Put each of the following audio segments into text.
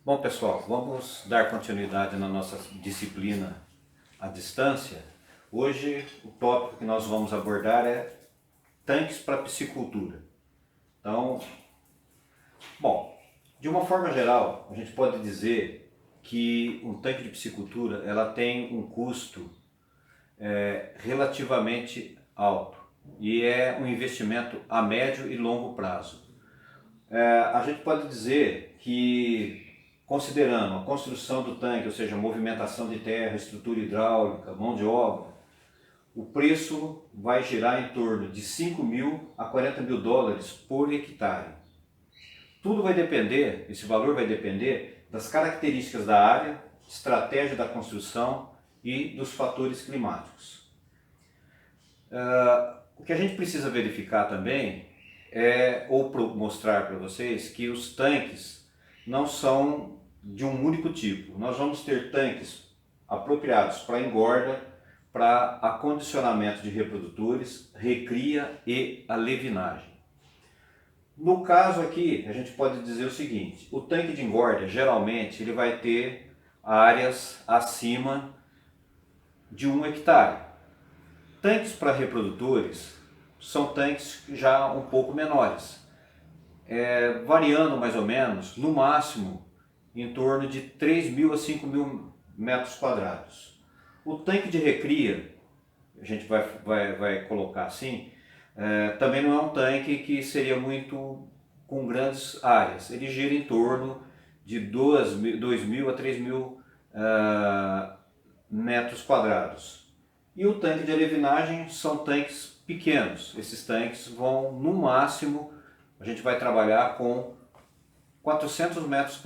Bom, pessoal, vamos dar continuidade na nossa disciplina à distância. Hoje o tópico que nós vamos abordar é tanques para piscicultura. Então, bom, de uma forma geral, a gente pode dizer que um tanque de piscicultura ela tem um custo relativamente alto e é um investimento a médio e longo prazo. A gente pode dizer que, considerando a construção do tanque, ou seja, movimentação de terra, estrutura hidráulica, mão de obra, o preço vai girar em torno de 5 mil a 40 mil dólares por hectare. Tudo vai depender, esse valor vai depender das características da área, estratégia da construção e dos fatores climáticos. O que a gente precisa verificar também ou mostrar para vocês que os tanques não são de um único tipo. Nós vamos ter tanques apropriados para engorda, para acondicionamento de reprodutores, recria e alevinagem. No caso aqui, a gente pode dizer o seguinte: o tanque de engorda, geralmente, ele vai ter áreas acima de 1 hectare. Tanques para reprodutores são tanques já um pouco menores, variando mais ou menos, no máximo, em torno de 3 mil a 5 mil metros quadrados. O tanque de recria, a gente vai colocar assim, também não é um tanque que seria muito com grandes áreas. Ele gira em torno de 2 mil a 3 mil metros quadrados. E o tanque de alevinagem são tanques pequenos. Esses tanques vão, no máximo, a gente vai trabalhar com 400 metros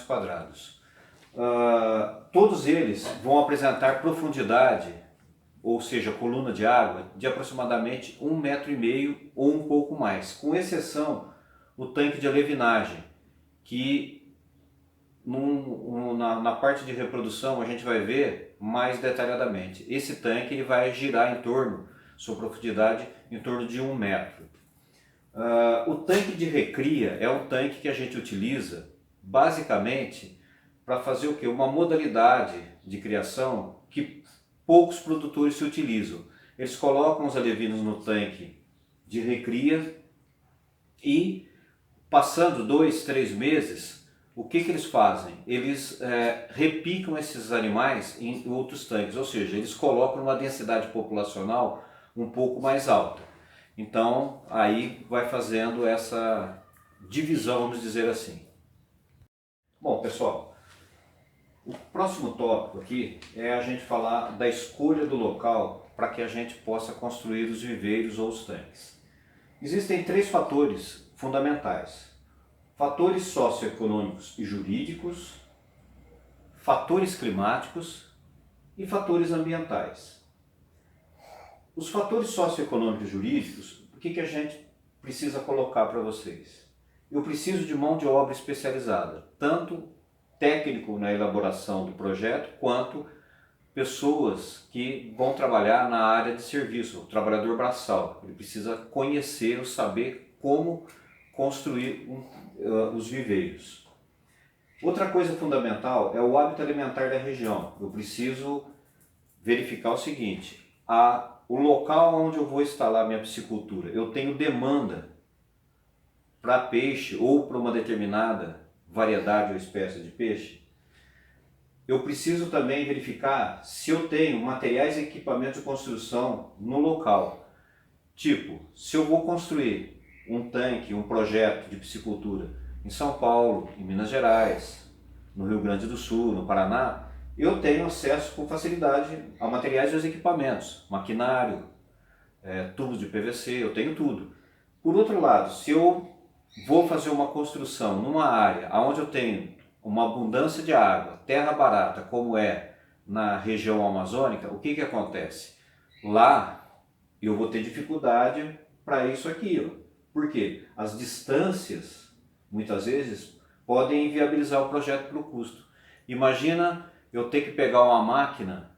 quadrados. Todos eles vão apresentar profundidade, ou seja, coluna de água, de aproximadamente 1,5 metro ou um pouco mais, com exceção do tanque de alevinagem, que na parte de reprodução a gente vai ver mais detalhadamente. Esse tanque ele vai girar em torno, sua profundidade, em torno de 1 metro. O tanque de recria é um tanque que a gente utiliza basicamente para fazer o quê? Uma modalidade de criação que poucos produtores se utilizam. Eles colocam os alevinos no tanque de recria e, passando 2, 3 meses, o que eles fazem? Eles repicam esses animais em outros tanques, ou seja, eles colocam uma densidade populacional um pouco mais alta. Então, aí vai fazendo essa divisão, vamos dizer assim. Bom, pessoal, o próximo tópico aqui é a gente falar da escolha do local para que a gente possa construir os viveiros ou os tanques. Existem 3 fatores fundamentais: fatores socioeconômicos e jurídicos, fatores climáticos e fatores ambientais. Os fatores socioeconômicos e jurídicos, o que a gente precisa colocar para vocês? Eu preciso de mão de obra especializada, tanto técnico na elaboração do projeto, quanto pessoas que vão trabalhar na área de serviço, o trabalhador braçal. Ele precisa conhecer ou saber como construir os viveiros. Outra coisa fundamental é o hábito alimentar da região. Eu preciso verificar o seguinte: o local onde eu vou instalar minha piscicultura, eu tenho demanda para peixe ou para uma determinada variedade ou espécie de peixe. Eu preciso também verificar se eu tenho materiais e equipamentos de construção no local. Tipo, se eu vou construir um tanque, um projeto de piscicultura em São Paulo, em Minas Gerais, no Rio Grande do Sul, no Paraná, eu tenho acesso com facilidade a materiais e aos equipamentos, maquinário, tubos de PVC, eu tenho tudo. Por outro lado, se eu vou fazer uma construção numa área onde eu tenho uma abundância de água, terra barata, como é na região amazônica, o que acontece? Lá eu vou ter dificuldade para isso aqui. Por quê? As distâncias, muitas vezes, podem inviabilizar o projeto pelo custo. Imagina eu ter que pegar uma máquina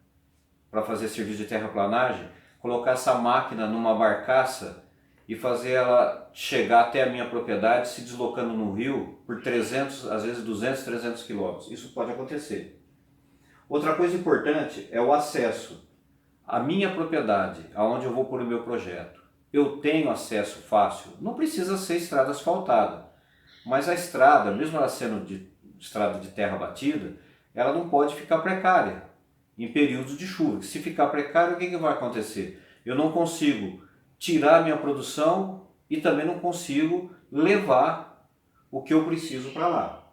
para fazer serviço de terraplanagem, colocar essa máquina numa barcaça e fazer ela chegar até a minha propriedade se deslocando no rio por 300, às vezes 200, 300 quilômetros. Isso pode acontecer. Outra coisa importante é o acesso à minha propriedade, aonde eu vou pôr o meu projeto. Eu tenho acesso fácil, não precisa ser estrada asfaltada, mas a estrada, mesmo ela sendo de estrada de terra batida, ela não pode ficar precária em períodos de chuva. Se ficar precária, o que vai acontecer? Eu não consigo tirar a minha produção e também não consigo levar o que eu preciso para lá.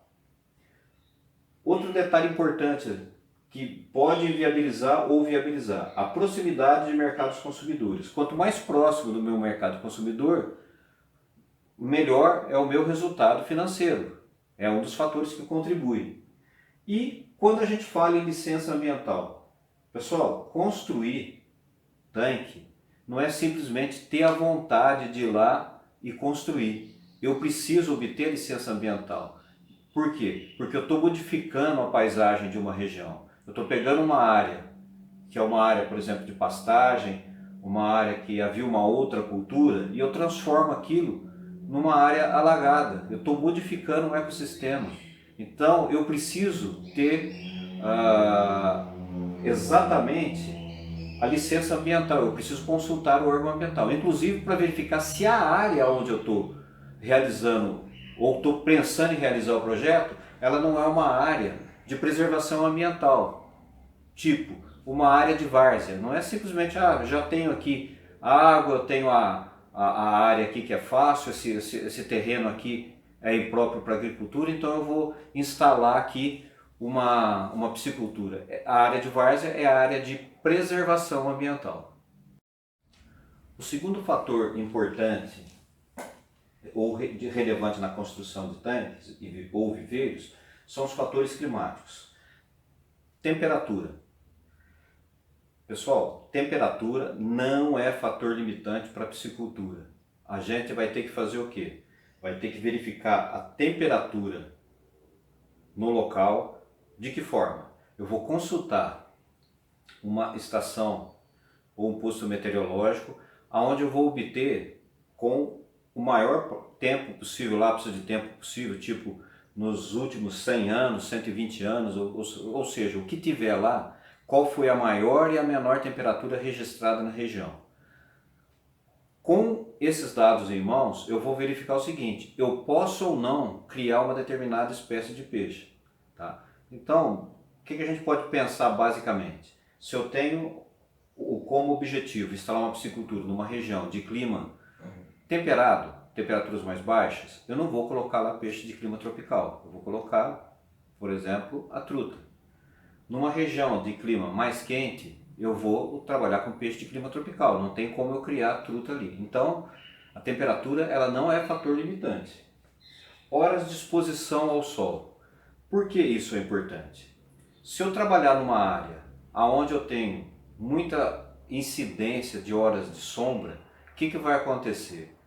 Outro detalhe importante que pode inviabilizar ou viabilizar, a proximidade de mercados consumidores. Quanto mais próximo do meu mercado consumidor, melhor é o meu resultado financeiro. É um dos fatores que contribui. E quando a gente fala em licença ambiental, pessoal, construir tanque não é simplesmente ter a vontade de ir lá e construir. Eu preciso obter licença ambiental. Por quê? Porque eu estou modificando a paisagem de uma região. Eu estou pegando uma área, que é uma área, por exemplo, de pastagem, uma área que havia uma outra cultura, e eu transformo aquilo numa área alagada. Eu estou modificando um ecossistema. Então, eu preciso ter exatamente a licença ambiental. Eu preciso consultar o órgão ambiental, inclusive para verificar se a área onde eu estou realizando ou estou pensando em realizar o projeto, ela não é uma área de preservação ambiental, tipo uma área de várzea. Não é simplesmente, já tenho aqui água, eu tenho a área aqui que é fácil, esse terreno aqui é impróprio para agricultura, então eu vou instalar aqui uma piscicultura. A área de várzea é a área de preservação ambiental. O segundo fator importante ou relevante na construção de tanques ou viveiros são os fatores climáticos. Temperatura. Pessoal, temperatura não é fator limitante para a piscicultura. A gente vai ter que fazer o quê? Vai ter que verificar a temperatura no local. De que forma? Eu vou consultar uma estação ou um posto meteorológico onde eu vou obter com o maior tempo possível, lapso de tempo possível, tipo nos últimos 100 anos, 120 anos, ou seja, o que tiver lá, qual foi a maior e a menor temperatura registrada na região. Com esses dados em mãos, eu vou verificar o seguinte: eu posso ou não criar uma determinada espécie de peixe. Tá? Então, o que a gente pode pensar basicamente? Se eu tenho como objetivo instalar uma piscicultura numa região de clima temperado, temperaturas mais baixas, eu não vou colocar lá peixe de clima tropical. Eu vou colocar, por exemplo, a truta. Numa região de clima mais quente, eu vou trabalhar com peixe de clima tropical. Não tem como eu criar a truta ali. Então, a temperatura ela não é fator limitante. Horas de exposição ao sol. Por que isso é importante? Se eu trabalhar numa área onde eu tenho muita incidência de horas de sombra, o que vai acontecer?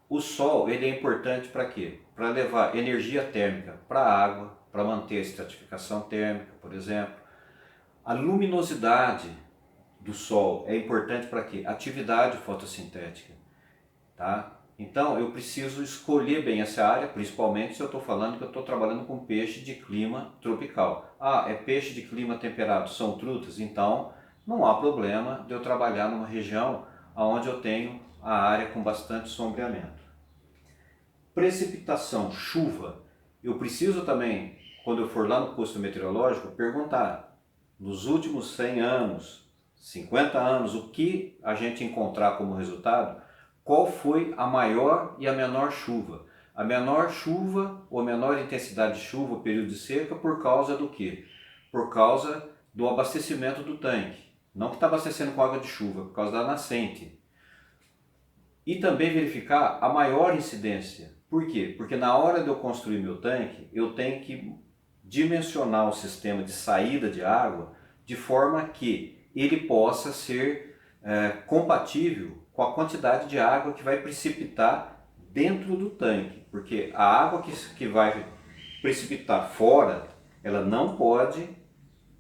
O sol ele é importante para quê? Para levar energia térmica para a água, para manter a estratificação térmica, por exemplo. A luminosidade do sol é importante para quê? Atividade fotossintética. Tá? Então eu preciso escolher bem essa área, principalmente se eu estou falando que eu estou trabalhando com peixe de clima tropical. É peixe de clima temperado, são trutas? Então não há problema de eu trabalhar numa região onde eu tenho a área com bastante sombreamento. Precipitação, chuva. Eu preciso também, quando eu for lá no posto meteorológico, perguntar, nos últimos 100 anos, 50 anos, o que a gente encontrar como resultado, qual foi a maior e a menor chuva. A menor chuva ou a menor intensidade de chuva, período de seca, por causa do quê? Por causa do abastecimento do tanque. Não que está abastecendo com água de chuva, por causa da nascente. E também verificar a maior incidência. Por quê? Porque na hora de eu construir meu tanque, eu tenho que dimensionar o sistema de saída de água de forma que ele possa ser compatível com a quantidade de água que vai precipitar dentro do tanque. Porque a água que vai precipitar fora, ela não pode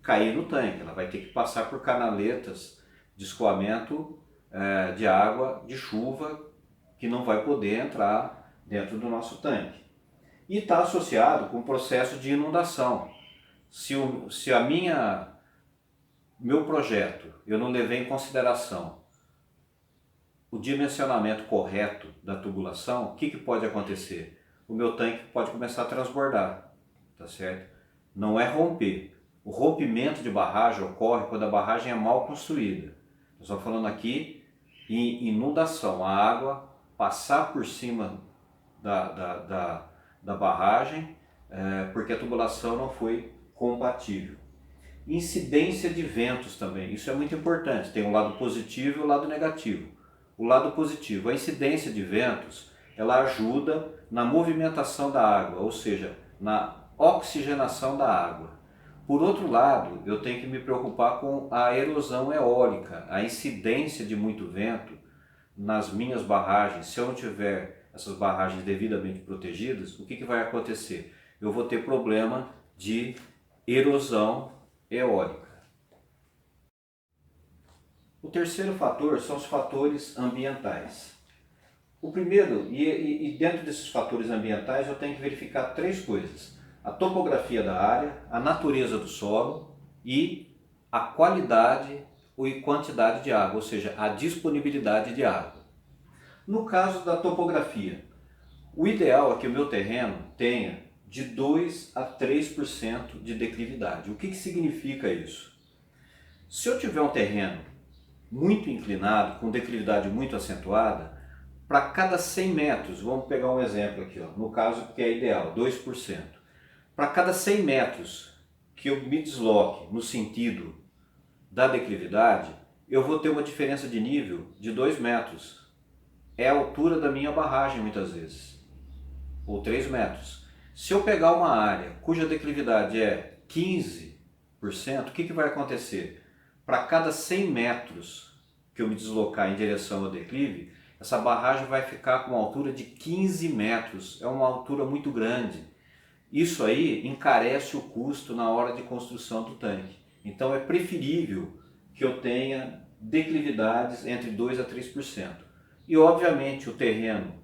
cair no tanque, ela vai ter que passar por canaletas de escoamento de água de chuva que não vai poder entrar dentro do nosso tanque. E está associado com o processo de inundação. Se meu projeto eu não levei em consideração o dimensionamento correto da tubulação, o que pode acontecer? O meu tanque pode começar a transbordar, tá certo? Não é romper. O rompimento de barragem ocorre quando a barragem é mal construída. Nós estamos falando aqui em inundação, a água passar por cima da barragem porque a tubulação não foi compatível. Incidência de ventos também, isso é muito importante, tem um lado positivo e um lado negativo. O lado positivo, a incidência de ventos, ela ajuda na movimentação da água, ou seja, na oxigenação da água. Por outro lado, eu tenho que me preocupar com a erosão eólica, a incidência de muito vento nas minhas barragens. Se eu não tiver essas barragens devidamente protegidas, o que vai acontecer? Eu vou ter problema de erosão eólica. O terceiro fator são os fatores ambientais. O primeiro, e dentro desses fatores ambientais eu tenho que verificar três coisas: a topografia da área, a natureza do solo e a qualidade e quantidade de água, ou seja, a disponibilidade de água. No caso da topografia, o ideal é que o meu terreno tenha de 2 a 3% de declividade. O que significa isso? Se eu tiver um terreno muito inclinado, com declividade muito acentuada, para cada 100 metros, vamos pegar um exemplo aqui, ó, no caso que é ideal, 2%. Para cada 100 metros que eu me desloque no sentido da declividade, eu vou ter uma diferença de nível de 2 metros. É a altura da minha barragem muitas vezes, ou 3 metros. Se eu pegar uma área cuja declividade é 15%, o que vai acontecer? Para cada 100 metros que eu me deslocar em direção ao declive, essa barragem vai ficar com uma altura de 15 metros. É uma altura muito grande. Isso aí encarece o custo na hora de construção do tanque. Então é preferível que eu tenha declividades entre 2 a 3%. E obviamente o terreno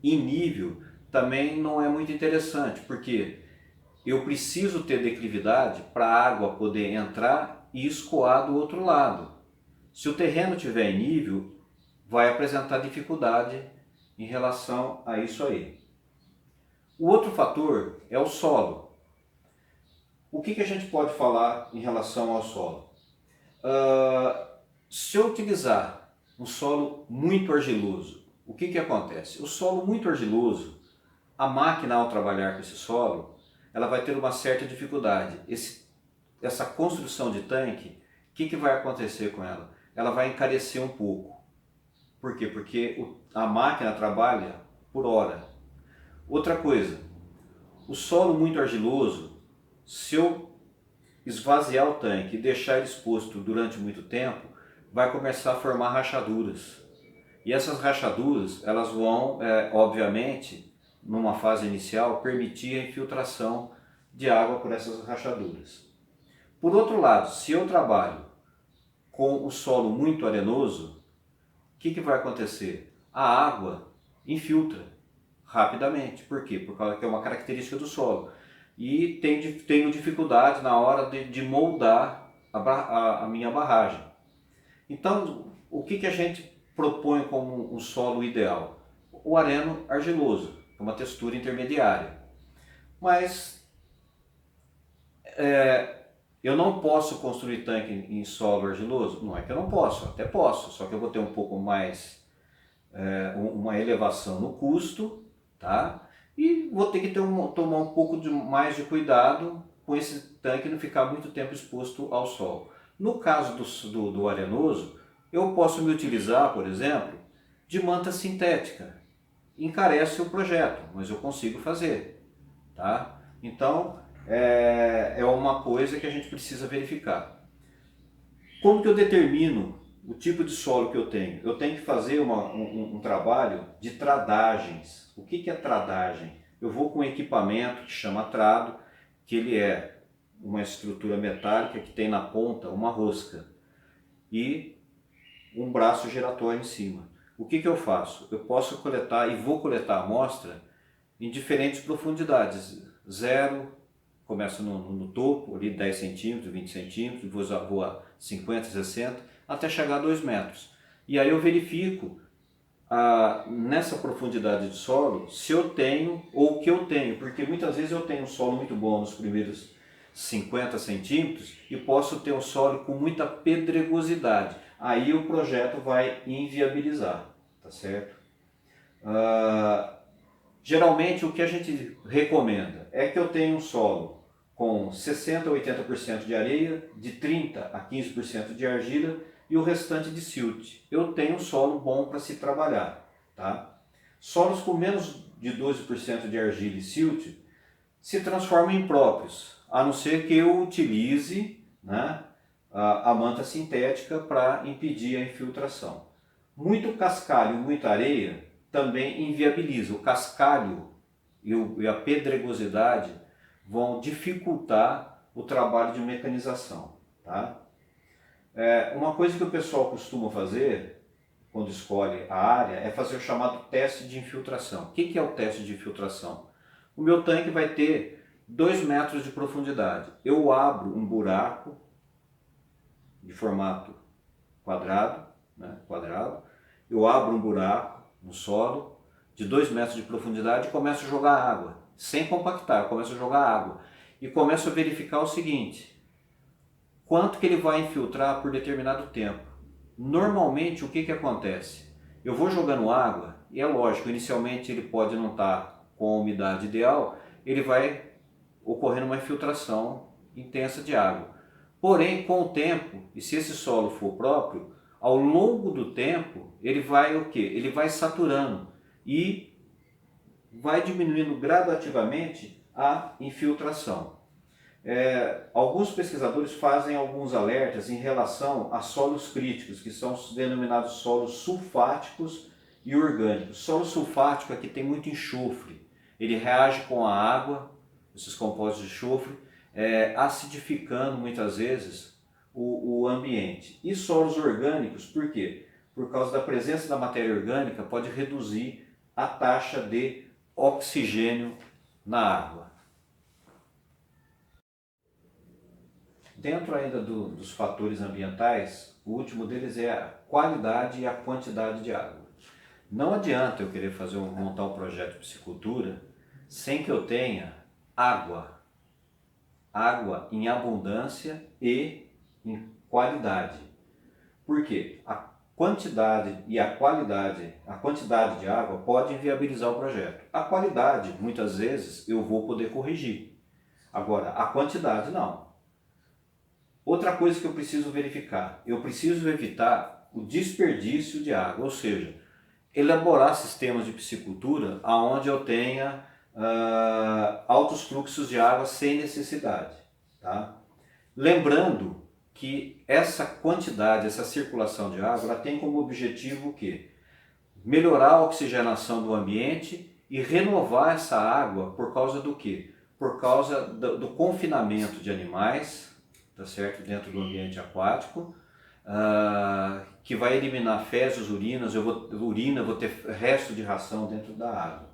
em nível também não é muito interessante, porque eu preciso ter declividade para a água poder entrar e escoar do outro lado. Se o terreno estiver em nível, vai apresentar dificuldade em relação a isso aí. O outro fator é o solo. O que a gente pode falar em relação ao solo? Se eu utilizar um solo muito argiloso, o que acontece? O solo muito argiloso, a máquina ao trabalhar com esse solo, ela vai ter uma certa dificuldade. Essa construção de tanque, o que vai acontecer com ela? Ela vai encarecer um pouco. Por quê? Porque a máquina trabalha por hora. Outra coisa, o solo muito argiloso, se eu esvaziar o tanque e deixar ele exposto durante muito tempo, vai começar a formar rachaduras. E essas rachaduras, elas vão, obviamente, numa fase inicial, permitir a infiltração de água por essas rachaduras. Por outro lado, se eu trabalho com o solo muito arenoso, o que vai acontecer? A água infiltra rapidamente. Por quê? Por causa que é uma característica do solo. E tenho dificuldade na hora de moldar a minha barragem. Então, o que a gente propõe como um solo ideal? O areno argiloso, é uma textura intermediária. Mas eu não posso construir tanque em solo argiloso? Não é que eu não posso, até posso, só que eu vou ter um pouco mais, uma elevação no custo, tá? E vou ter que tomar um pouco mais de cuidado com esse tanque não ficar muito tempo exposto ao sol. No caso do arenoso, eu posso me utilizar, por exemplo, de manta sintética. Encarece o projeto, mas eu consigo fazer, tá? Então, é uma coisa que a gente precisa verificar. Como que eu determino o tipo de solo que eu tenho? Eu tenho que fazer um trabalho de tradagens. O que é tradagem? Eu vou com um equipamento que chama trado, que ele é uma estrutura metálica que tem na ponta uma rosca e um braço giratório em cima. o que eu faço? Eu posso coletar e vou coletar a amostra em diferentes profundidades. Zero, começo no topo, ali 10 centímetros, 20 centímetros, vou a 50, 60, até chegar a 2 metros. E aí eu verifico nessa profundidade de solo se eu tenho ou o que eu tenho, porque muitas vezes eu tenho um solo muito bom nos primeiros 50 centímetros e posso ter um solo com muita pedregosidade. Aí o projeto vai inviabilizar, tá certo? Geralmente o que a gente recomenda é que eu tenha um solo com 60% a 80% de areia, de 30% a 15% de argila e o restante de silt. Eu tenho um solo bom para se trabalhar. Tá? Solos com menos de 12% de argila e silt se transformam em impróprios, a não ser que eu utilize, né, a manta sintética para impedir a infiltração. Muito cascalho, muita areia também inviabiliza. O cascalho e a pedregosidade vão dificultar o trabalho de mecanização. Tá? Uma coisa que o pessoal costuma fazer quando escolhe a área é fazer o chamado teste de infiltração. O que é o teste de infiltração? O meu tanque vai ter 2 metros de profundidade. Eu abro um buraco de formato quadrado, né, eu abro um buraco no solo de 2 metros de profundidade e começo a jogar água, sem compactar, eu começo a jogar água e começo a verificar o seguinte: quanto que ele vai infiltrar por determinado tempo. Normalmente o que acontece? Eu vou jogando água e é lógico, inicialmente ele pode não estar com a umidade ideal, ele vai ocorrendo uma infiltração intensa de água. Porém, com o tempo, e se esse solo for próprio, ao longo do tempo, ele vai o quê? Ele vai saturando e vai diminuindo gradativamente a infiltração. Alguns pesquisadores fazem alguns alertas em relação a solos críticos, que são os denominados solos sulfáticos e orgânicos. Solo sulfático é que tem muito enxofre, ele reage com a água, esses compostos de enxofre, acidificando muitas vezes o ambiente. E solos orgânicos, por quê? Por causa da presença da matéria orgânica, pode reduzir a taxa de oxigênio na água. Dentro ainda dos fatores ambientais, o último deles é a qualidade e a quantidade de água. Não adianta eu querer montar um projeto de piscicultura sem que eu tenha água em abundância e em qualidade. Por quê? A quantidade e a quantidade de água pode inviabilizar o projeto. A qualidade, muitas vezes, eu vou poder corrigir. Agora, a quantidade não. Outra coisa que eu preciso verificar, eu preciso evitar o desperdício de água, ou seja, elaborar sistemas de piscicultura onde eu tenha altos fluxos de água sem necessidade. Tá? Lembrando que essa quantidade, essa circulação de água, ela tem como objetivo o quê? Melhorar a oxigenação do ambiente e renovar essa água por causa do quê? Por causa do confinamento de animais, tá certo? Dentro do ambiente aquático, que vai eliminar fezes, urinas, eu vou ter resto de ração dentro da água.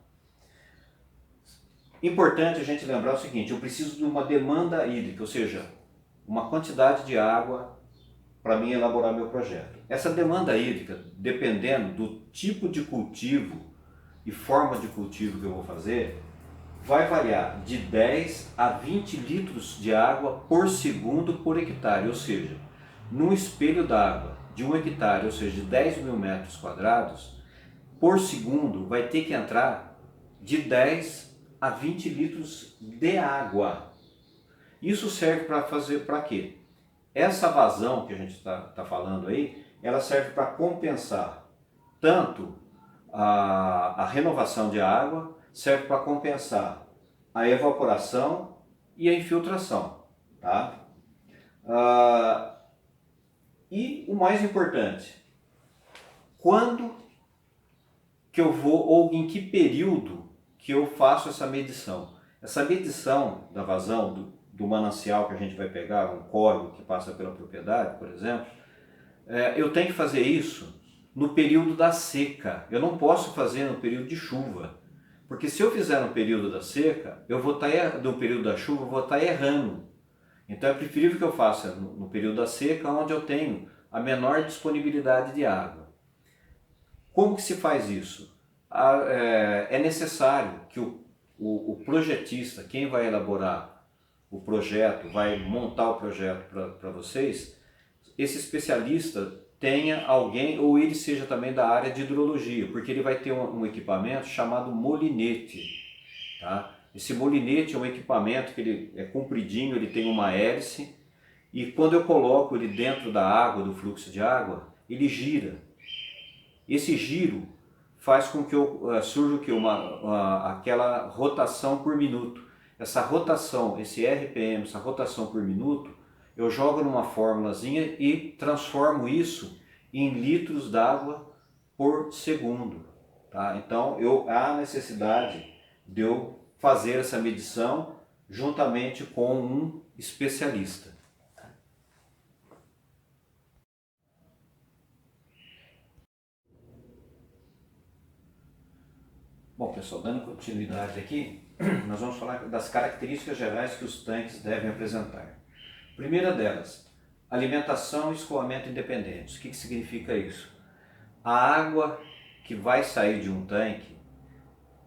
Importante a gente lembrar o seguinte: eu preciso de uma demanda hídrica, ou seja, uma quantidade de água para mim elaborar meu projeto. Essa demanda hídrica, dependendo do tipo de cultivo e forma de cultivo que eu vou fazer, vai variar de 10 a 20 litros de água por segundo por hectare, ou seja, num espelho d'água de 1 hectare, ou seja, de 10 mil metros quadrados, por segundo vai ter que entrar de 10 a 20 litros de água. Isso serve para quê? Essa vazão que a gente está falando aí, ela serve para compensar tanto a renovação de água, serve para compensar a evaporação e a infiltração. Tá? E o mais importante, quando que eu vou, ou em que período que eu faço essa medição? Essa medição da vazão do manancial que a gente vai pegar, um córrego que passa pela propriedade, por exemplo, eu tenho que fazer isso no período da seca. Eu não posso fazer no período de chuva, porque se eu fizer no período da seca, eu vou estar no período da chuva, eu vou estar errando. Então é preferível que eu faça no período da seca, onde eu tenho a menor disponibilidade de água. Como que se faz isso? É necessário que o projetista, quem vai elaborar o projeto, vai montar o projeto para vocês, esse especialista tenha alguém, ou ele seja também da área de hidrologia, porque ele vai ter um equipamento chamado molinete. Tá? Esse molinete é um equipamento que ele é compridinho, ele tem uma hélice, e quando eu coloco ele dentro da água, do fluxo de água, ele gira. Esse giro faz com que surja o que? Aquela rotação por minuto. Essa rotação, esse RPM, essa rotação por minuto, eu jogo numa formulazinha e transformo isso em litros d'água por segundo. Tá? Então há necessidade de eu fazer essa medição juntamente com um especialista. Bom, pessoal, dando continuidade aqui, nós vamos falar das características gerais que os tanques devem apresentar. Primeira delas, alimentação e escoamento independentes. O que significa isso? A água que vai sair de um tanque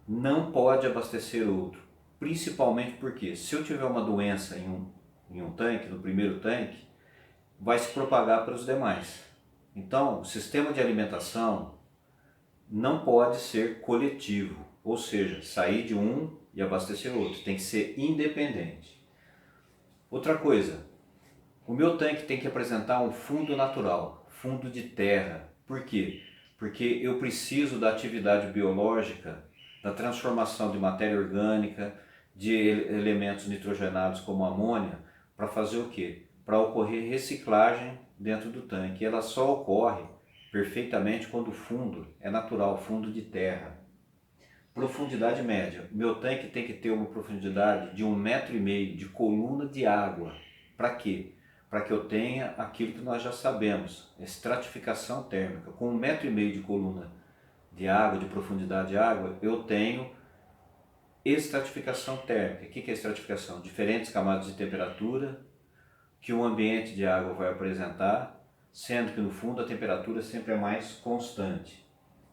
não pode abastecer outro, principalmente porque se eu tiver uma doença em um tanque, no primeiro tanque, vai se propagar para os demais. Então, o sistema de alimentação não pode ser coletivo, ou seja, sair de um e abastecer outro, tem que ser independente. Outra coisa, o meu tanque tem que apresentar um fundo natural, fundo de terra. Por quê? Porque eu preciso da atividade biológica, da transformação de matéria orgânica, de elementos nitrogenados como amônia, para fazer o quê? Para ocorrer reciclagem dentro do tanque. Ela só ocorre perfeitamente quando o fundo é natural, fundo de terra. Profundidade média. Meu tanque tem que ter uma profundidade de 1,5 m de coluna de água. Para quê? Para que eu tenha aquilo que nós já sabemos, estratificação térmica. Com 1,5 m de coluna de água, de profundidade de água, eu tenho estratificação térmica. O que é estratificação? Diferentes camadas de temperatura que o ambiente de água vai apresentar, sendo que no fundo a temperatura sempre é mais constante.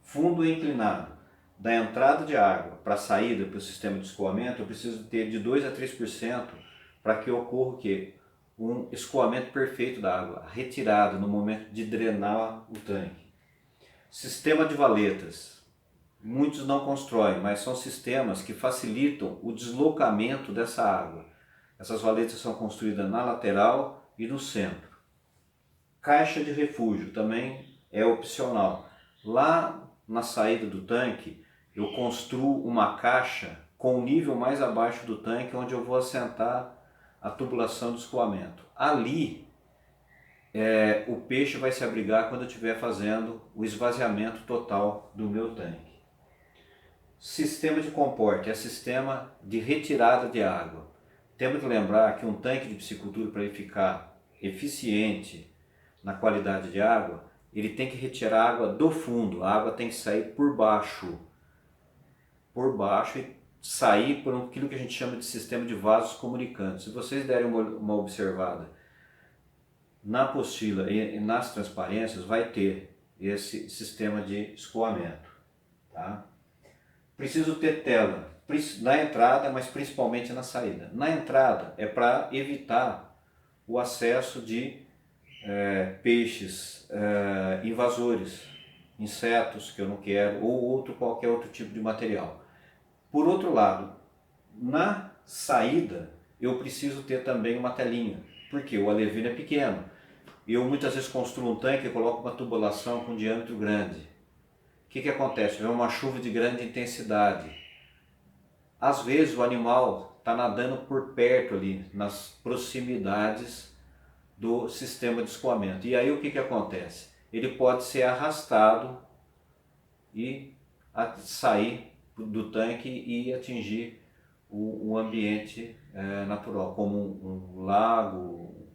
Fundo inclinado. Da entrada de água para a saída para o sistema de escoamento, eu preciso ter de 2 a 3% para que ocorra o quê? Um escoamento perfeito da água, retirada no momento de drenar o tanque. Sistema de valetas. Muitos não constroem, mas são sistemas que facilitam o deslocamento dessa água. Essas valetas são construídas na lateral e no centro. Caixa de refúgio também é opcional. Lá na saída do tanque, eu construo uma caixa com o nível mais abaixo do tanque, onde eu vou assentar a tubulação de escoamento. Ali, o peixe vai se abrigar quando eu estiver fazendo o esvaziamento total do meu tanque. Sistema de comporte é sistema de retirada de água. Temos que lembrar que um tanque de piscicultura, para ele ficar eficiente na qualidade de água, ele tem que retirar a água do fundo, a água tem que sair por baixo e sair por aquilo que a gente chama de sistema de vasos comunicantes. Se vocês derem uma observada na apostila e nas transparências, vai ter esse sistema de escoamento. Tá? Preciso ter tela na entrada, mas principalmente na saída. Na entrada é para evitar o acesso de peixes invasores, insetos que eu não quero, ou qualquer outro tipo de material. Por outro lado, na saída eu preciso ter também uma telinha, porque o alevino é pequeno. Eu muitas vezes construo um tanque e coloco uma tubulação com diâmetro grande. O que acontece? Vem uma chuva de grande intensidade. Às vezes o animal está nadando por perto ali, nas proximidades do sistema de escoamento. E aí o que acontece? Ele pode ser arrastado e sair do tanque e atingir o ambiente natural, como um lago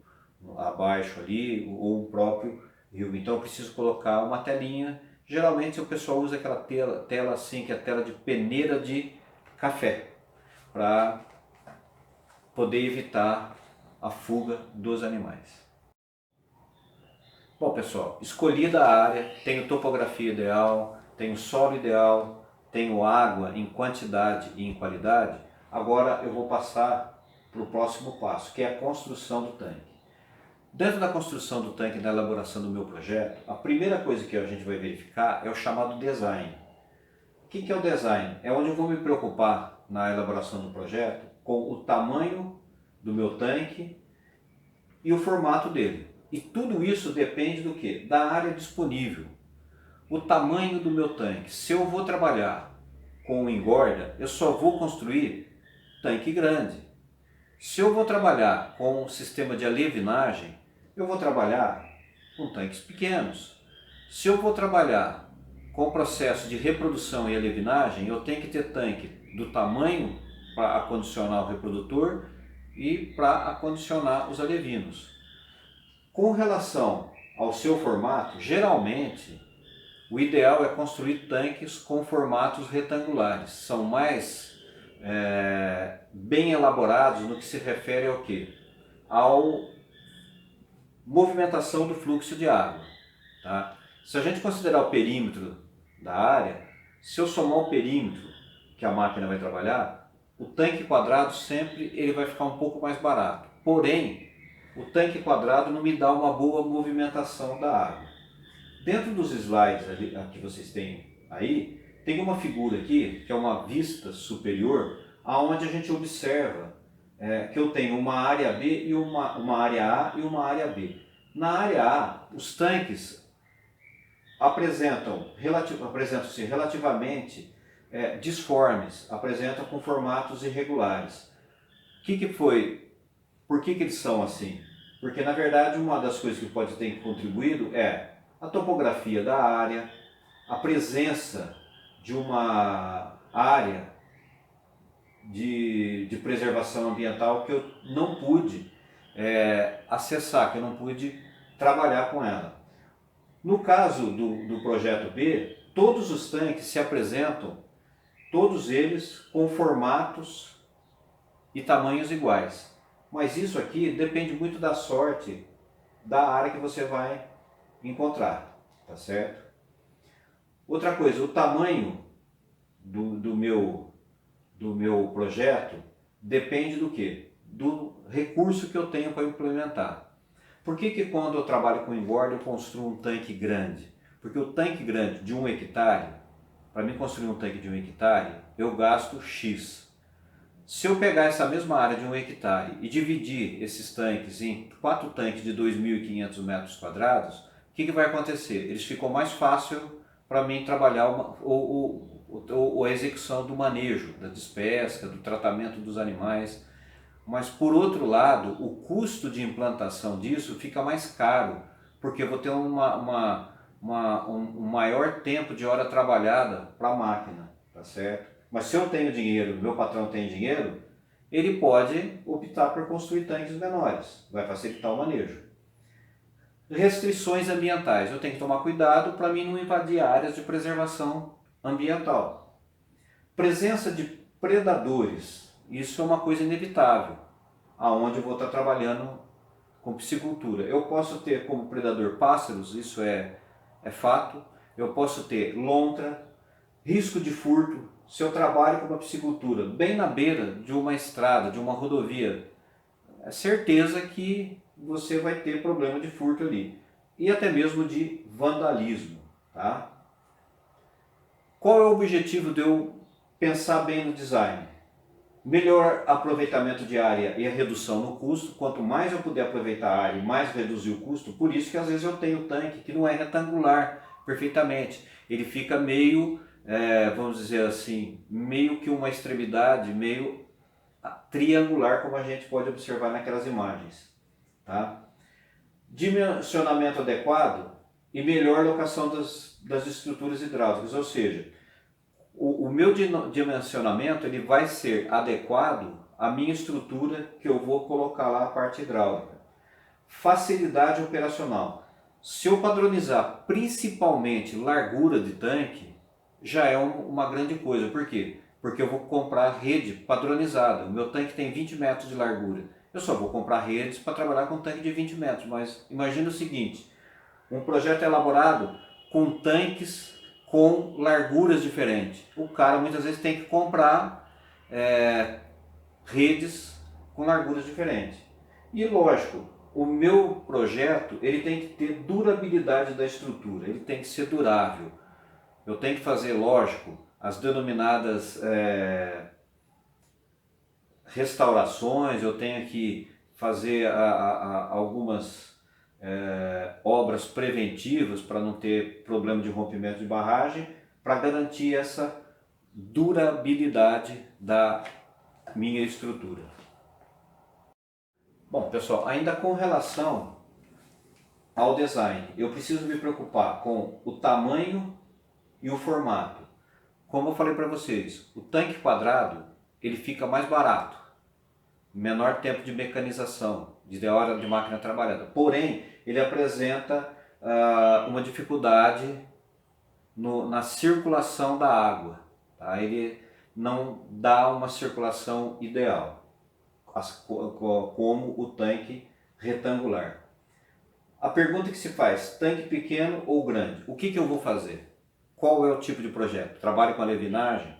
abaixo ali, ou o próprio rio. Então eu preciso colocar uma telinha Geralmente o pessoal usa aquela tela assim, que é a tela de peneira de café, para poder evitar a fuga dos animais. Bom pessoal, escolhida a área, tenho topografia ideal, tenho solo ideal, tenho água em quantidade e em qualidade, agora eu vou passar para o próximo passo, que é a construção do tanque. Dentro da construção do tanque, da elaboração do meu projeto, a primeira coisa que a gente vai verificar é o chamado design. O que é o design? É onde eu vou me preocupar na elaboração do projeto com o tamanho do meu tanque e o formato dele. E tudo isso depende do quê? Da área disponível. O tamanho do meu tanque. Se eu vou trabalhar com engorda, eu só vou construir tanque grande. Se eu vou trabalhar com um sistema de alevinagem, eu vou trabalhar com tanques pequenos. Se eu vou trabalhar com o processo de reprodução e alevinagem, eu tenho que ter tanque do tamanho para acondicionar o reprodutor e para acondicionar os alevinos. Com relação ao seu formato, geralmente o ideal é construir tanques com formatos retangulares. São mais bem elaborados no que se refere ao quê? Ao movimentação do fluxo de água. Tá? Se a gente considerar o perímetro da área, se eu somar o perímetro que a máquina vai trabalhar, o tanque quadrado sempre ele vai ficar um pouco mais barato. Porém, o tanque quadrado não me dá uma boa movimentação da água. Dentro dos slides que vocês têm aí, tem uma figura aqui, que é uma vista superior, onde a gente observa que eu tenho uma área B e uma área A e uma área B. Na área A, os tanques apresentam-se relativamente disformes, apresentam com formatos irregulares. Por que eles são assim? Porque na verdade uma das coisas que pode ter contribuído é a topografia da área, a presença de uma área de preservação ambiental que eu não pude acessar, que eu não pude trabalhar com ela. No caso do projeto B, todos os tanques se apresentam, todos eles com formatos e tamanhos iguais. Mas isso aqui depende muito da sorte da área que você vai encontrar, tá certo? Outra coisa, o tamanho do meu projeto depende do quê? Do recurso que eu tenho para implementar. Por que quando eu trabalho com engorda eu construo um tanque grande? Porque o tanque grande de 1 hectare, para mim construir um tanque de 1 hectare, eu gasto X. Se eu pegar essa mesma área de 1 hectare e dividir esses tanques em 4 tanques de 2.500 metros quadrados, o que vai acontecer? Eles ficam mais fácil para mim trabalhar a execução do manejo, da despesca, do tratamento dos animais. Mas por outro lado, o custo de implantação disso fica mais caro, porque eu vou ter um maior tempo de hora trabalhada para a máquina, tá certo? Mas se eu tenho dinheiro, meu patrão tem dinheiro, ele pode optar por construir tanques menores, vai facilitar o manejo. Restrições ambientais, eu tenho que tomar cuidado para mim não invadir áreas de preservação ambiental. Presença de predadores, isso é uma coisa inevitável, aonde eu vou estar trabalhando com piscicultura. Eu posso ter como predador pássaros, isso é fato, eu posso ter lontra, risco de furto. Se eu trabalho com uma piscicultura bem na beira de uma estrada, de uma rodovia, é certeza que você vai ter problema de furto ali. E até mesmo de vandalismo. Tá? Qual é o objetivo de eu pensar bem no design? Melhor aproveitamento de área e a redução no custo. Quanto mais eu puder aproveitar a área e mais reduzir o custo, por isso que às vezes eu tenho tanque que não é retangular perfeitamente. Ele fica meio, vamos dizer assim, meio que uma extremidade, meio triangular, como a gente pode observar naquelas imagens. Tá? Dimensionamento adequado e melhor locação das estruturas hidráulicas, ou seja, o meu dimensionamento ele vai ser adequado à minha estrutura que eu vou colocar lá a parte hidráulica. Facilidade operacional. Se eu padronizar principalmente largura de tanque, já é uma grande coisa. Por quê? Porque eu vou comprar rede padronizada. O meu tanque tem 20 metros de largura. Eu só vou comprar redes para trabalhar com um tanque de 20 metros. Mas imagina o seguinte, um projeto elaborado com tanques com larguras diferentes. O cara muitas vezes tem que comprar redes com larguras diferentes. E lógico, o meu projeto ele tem que ter durabilidade da estrutura, ele tem que ser durável. Eu tenho que fazer, lógico, as denominadas restaurações, eu tenho que fazer algumas obras preventivas para não ter problema de rompimento de barragem, para garantir essa durabilidade da minha estrutura. Bom, pessoal, ainda com relação ao design, eu preciso me preocupar com o tamanho e o formato. Como eu falei para vocês, o tanque quadrado ele fica mais barato, menor tempo de mecanização, de hora de máquina trabalhada. Porém, ele apresenta uma dificuldade na circulação da água. Tá? Ele não dá uma circulação ideal, como o tanque retangular. A pergunta que se faz, tanque pequeno ou grande? O que eu vou fazer? Qual é o tipo de projeto? Trabalho com alevinagem?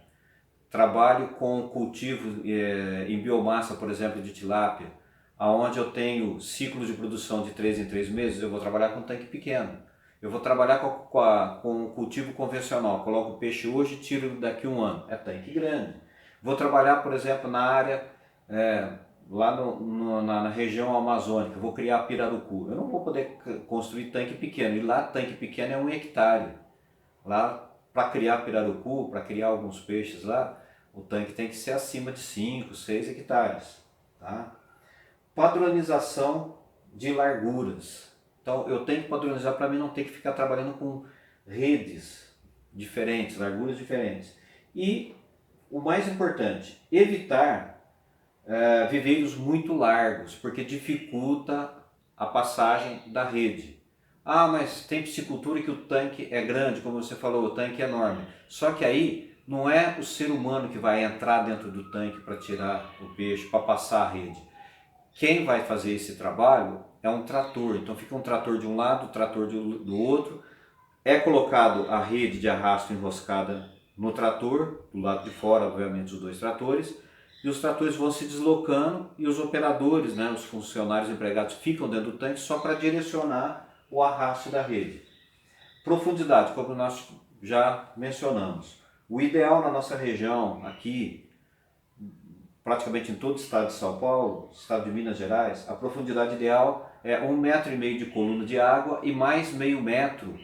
Trabalho com cultivo em biomassa, por exemplo, de tilápia, onde eu tenho ciclos de produção de 3 em 3 meses, eu vou trabalhar com tanque pequeno. Eu vou trabalhar com cultivo convencional, coloco o peixe hoje e tiro daqui a um ano, é tanque grande. Vou trabalhar, por exemplo, na área, lá na região amazônica, vou criar pirarucu. Eu não vou poder construir tanque pequeno, e lá tanque pequeno é 1 hectare. Lá, para criar pirarucu, para criar alguns peixes lá, o tanque tem que ser acima de 5, 6 hectares. Tá? Padronização de larguras. Então eu tenho que padronizar para mim não ter que ficar trabalhando com redes diferentes, larguras diferentes. E o mais importante, evitar viveiros muito largos, porque dificulta a passagem da rede. Ah, mas tem piscicultura que o tanque é grande, como você falou, o tanque é enorme. Só que aí não é o ser humano que vai entrar dentro do tanque para tirar o peixe, para passar a rede. Quem vai fazer esse trabalho é um trator. Então fica um trator de um lado, trator do outro. É colocado a rede de arrasto enroscada no trator, do lado de fora, obviamente, os dois tratores. E os tratores vão se deslocando e os operadores, né, os funcionários empregados ficam dentro do tanque só para direcionar o arrasto da rede. Profundidade, como nós já mencionamos. O ideal na nossa região, aqui, praticamente em todo o estado de São Paulo, estado de Minas Gerais, a profundidade ideal é 1,5 metro de coluna de água e mais meio metro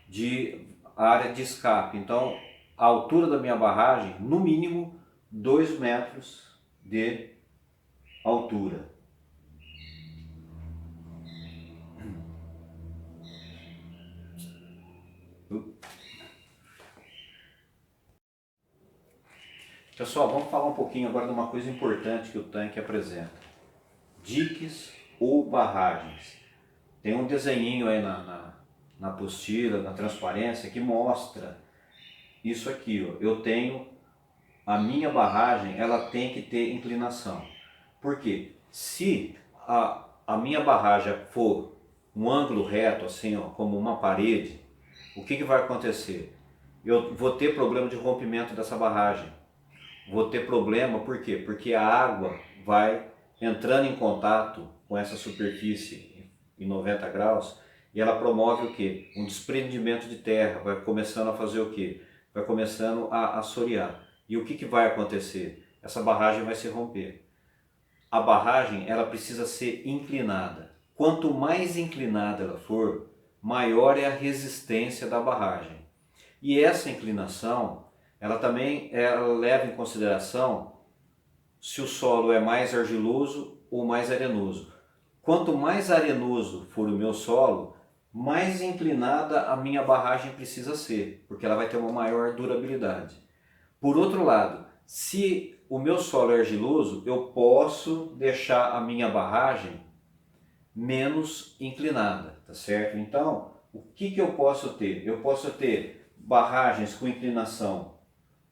de área de escape. Então, a altura da minha barragem, no mínimo 2 metros de altura. Pessoal, vamos falar um pouquinho agora de uma coisa importante que o tanque apresenta. Diques ou barragens. Tem um desenhinho aí na apostila, na transparência, que mostra isso aqui. Ó. Eu tenho a minha barragem, ela tem que ter inclinação. Por quê? Se a minha barragem for um ângulo reto, assim, ó, como uma parede, o que vai acontecer? Eu vou ter problema de rompimento dessa barragem. Vou ter problema, por quê? Porque a água vai entrando em contato com essa superfície em 90 graus e ela promove o quê? Um desprendimento de terra, vai começando a fazer o quê? Vai começando a assorear. E o que vai acontecer? Essa barragem vai se romper. A barragem ela precisa ser inclinada. Quanto mais inclinada ela for, maior é a resistência da barragem. E essa inclinação ela também leva em consideração se o solo é mais argiloso ou mais arenoso. Quanto mais arenoso for o meu solo, mais inclinada a minha barragem precisa ser, porque ela vai ter uma maior durabilidade. Por outro lado, se o meu solo é argiloso, eu posso deixar a minha barragem menos inclinada, tá certo? Então, o que eu posso ter? Eu posso ter barragens com inclinação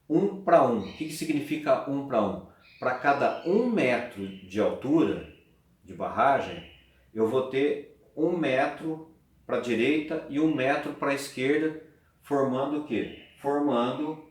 1 para 1. O que significa 1 para 1? Para cada 1 metro de altura de barragem, eu vou ter 1 metro para a direita e 1 metro para a esquerda, formando o quê? Formando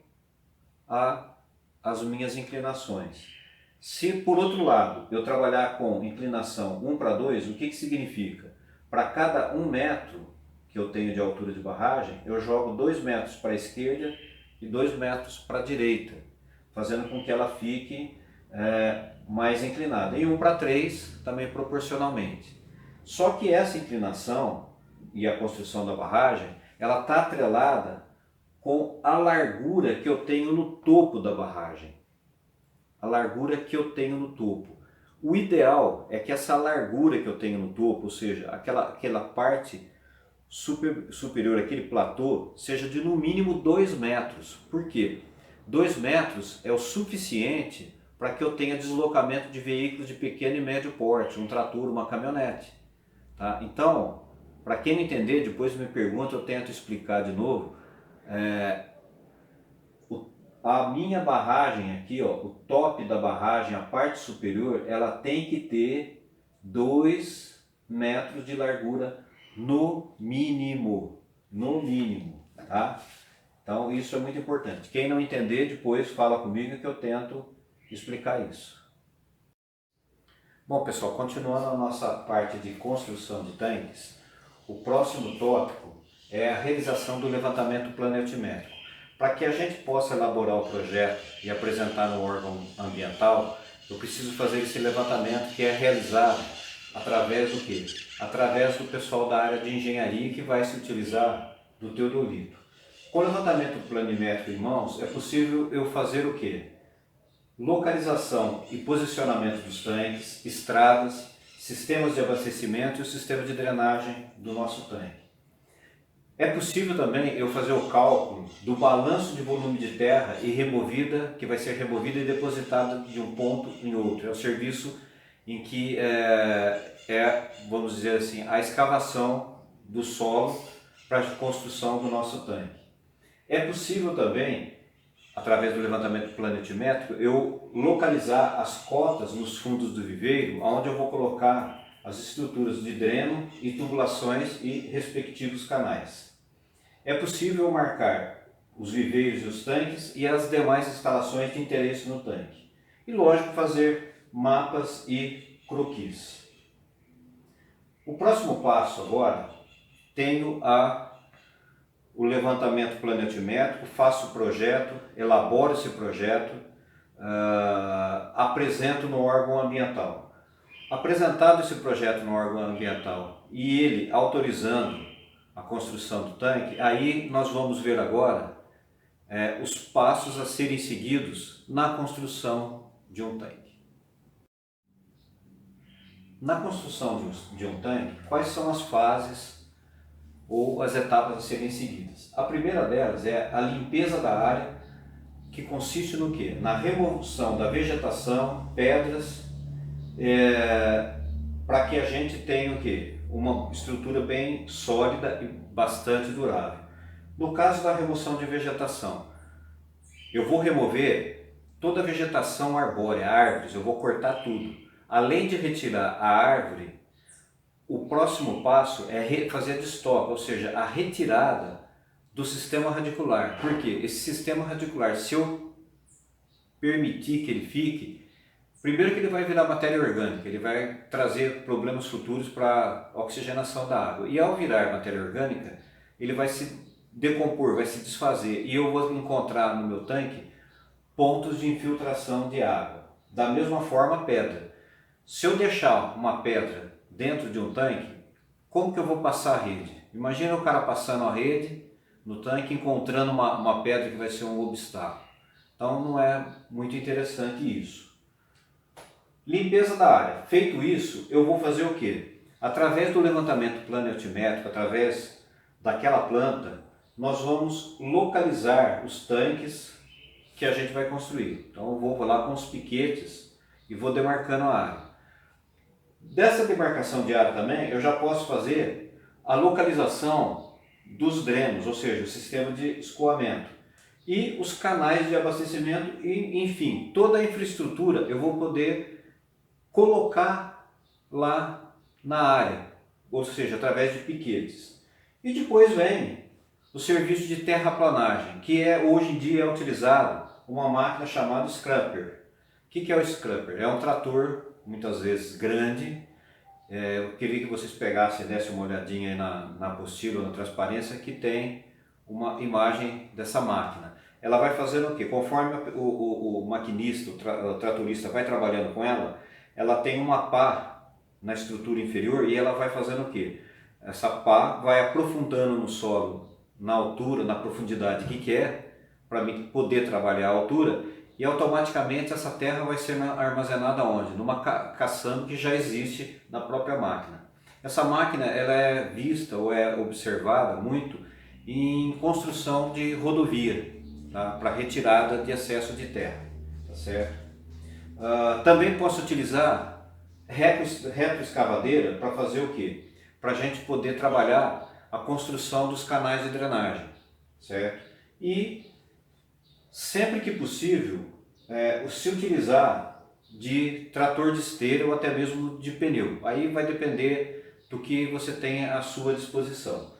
as minhas inclinações. Se por outro lado eu trabalhar com inclinação 1 para 2, o que significa? Para cada 1 metro que eu tenho de altura de barragem, eu jogo 2 metros para a esquerda e 2 metros para a direita, fazendo com que ela fique mais inclinada. E 1 para 3 também proporcionalmente. Só que essa inclinação e a construção da barragem, ela está atrelada com a largura que eu tenho no topo da barragem. A largura que eu tenho no topo. O ideal é que essa largura que eu tenho no topo, ou seja, aquela parte superior, aquele platô, seja de no mínimo 2 metros. Por quê? 2 metros é o suficiente para que eu tenha deslocamento de veículos de pequeno e médio porte, um trator, uma caminhonete. Tá? Então, para quem não entender, depois me pergunta, eu tento explicar de novo. A minha barragem aqui, ó, o top da barragem, a parte superior, ela tem que ter 2 metros de largura no mínimo, tá? Então isso é muito importante. Quem não entender, depois fala comigo que eu tento explicar isso. Bom pessoal, continuando a nossa parte de construção de tanques, o próximo tópico é a realização do levantamento planetimétrico. Para que a gente possa elaborar o projeto e apresentar no órgão ambiental, eu preciso fazer esse levantamento que é realizado através do quê? Através do pessoal da área de engenharia que vai se utilizar do teodolito. Com o levantamento planimétrico em mãos, é possível eu fazer o quê? Localização e posicionamento dos tanques, estradas, sistemas de abastecimento e o sistema de drenagem do nosso tanque. É possível também eu fazer o cálculo do balanço de volume de terra e removida, que vai ser removida e depositada de um ponto em outro. É o serviço em que vamos dizer assim, a escavação do solo para a construção do nosso tanque. É possível também, através do levantamento planetimétrico, eu localizar as cotas nos fundos do viveiro, onde eu vou colocar as estruturas de dreno e tubulações e respectivos canais. É possível marcar os viveiros e os tanques e as demais instalações de interesse no tanque. E lógico, fazer mapas e croquis. O próximo passo agora, tenho o levantamento planetimétrico, faço o projeto, elaboro esse projeto, apresento no órgão ambiental. Apresentado esse projeto no órgão ambiental e ele autorizando a construção do tanque, aí nós vamos ver agora os passos a serem seguidos na construção de um tanque. Na construção de um tanque, quais são as fases ou as etapas a serem seguidas? A primeira delas é a limpeza da área, que consiste no quê? Na remoção da vegetação, pedras, para que a gente tenha o quê? Uma estrutura bem sólida e bastante durável. No caso da remoção de vegetação, eu vou remover toda a vegetação arbórea, árvores, eu vou cortar tudo. Além de retirar a árvore, o próximo passo é fazer a destoca, ou seja, a retirada do sistema radicular. Por quê? Esse sistema radicular, se eu permitir que ele fique, primeiro que ele vai virar matéria orgânica, ele vai trazer problemas futuros para a oxigenação da água. E ao virar matéria orgânica, ele vai se decompor, vai se desfazer. E eu vou encontrar no meu tanque pontos de infiltração de água. Da mesma forma, pedra. Se eu deixar uma pedra dentro de um tanque, como que eu vou passar a rede? Imagina o cara passando a rede no tanque, encontrando uma pedra que vai ser um obstáculo. Então não é muito interessante isso. Limpeza da área. Feito isso, eu vou fazer o quê? Através do levantamento planetimétrico, através daquela planta, nós vamos localizar os tanques que a gente vai construir. Então eu vou lá com os piquetes e vou demarcando a área. Dessa demarcação de área também, eu já posso fazer a localização dos drenos, ou seja, o sistema de escoamento e os canais de abastecimento e, enfim, toda a infraestrutura eu vou poder colocar lá na área, ou seja, através de piquetes. E depois vem o serviço de terraplanagem, que hoje em dia é utilizado uma máquina chamada scraper. O que é o scraper? É um trator, muitas vezes grande. Eu queria que vocês pegassem e dessem uma olhadinha aí na apostila, na transparência, que tem uma imagem dessa máquina. Ela vai fazendo o quê? Conforme o maquinista, o tratorista vai trabalhando com ela, ela tem uma pá na estrutura inferior e ela vai fazendo o quê? Essa pá vai aprofundando no solo, na altura, na profundidade que é, para mim poder trabalhar a altura, e automaticamente essa terra vai ser armazenada onde? Numa caçamba que já existe na própria máquina. Essa máquina ela é vista ou é observada muito em construção de rodovia, tá? Para retirada de excesso de terra, tá certo? Também posso utilizar retroescavadeira para fazer o quê? Para a gente poder trabalhar a construção dos canais de drenagem, certo? E sempre que possível, se utilizar de trator de esteira ou até mesmo de pneu. Aí vai depender do que você tem à sua disposição.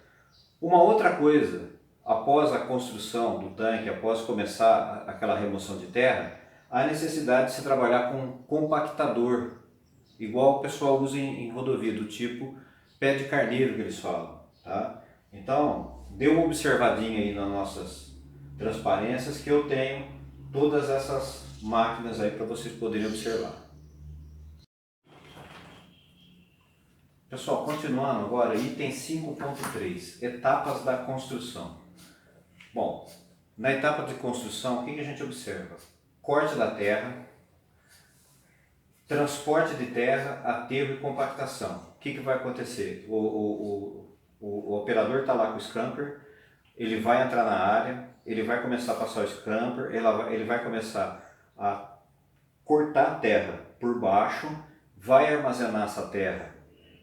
Uma outra coisa, após a construção do tanque, após começar aquela remoção de terra, há necessidade de se trabalhar com compactador, igual o pessoal usa em rodovia, do tipo pé de carneiro que eles falam, tá? Então, dê uma observadinha aí nas nossas transparências que eu tenho todas essas máquinas aí para vocês poderem observar. Pessoal, continuando agora, item 5.3, etapas da construção. Bom, na etapa de construção, o que a gente observa? Corte da terra, transporte de terra, aterro e compactação. O que vai acontecer? O operador está lá com o scraper, ele vai entrar na área, ele vai começar a passar o scraper, ele vai começar a cortar a terra por baixo, vai armazenar essa terra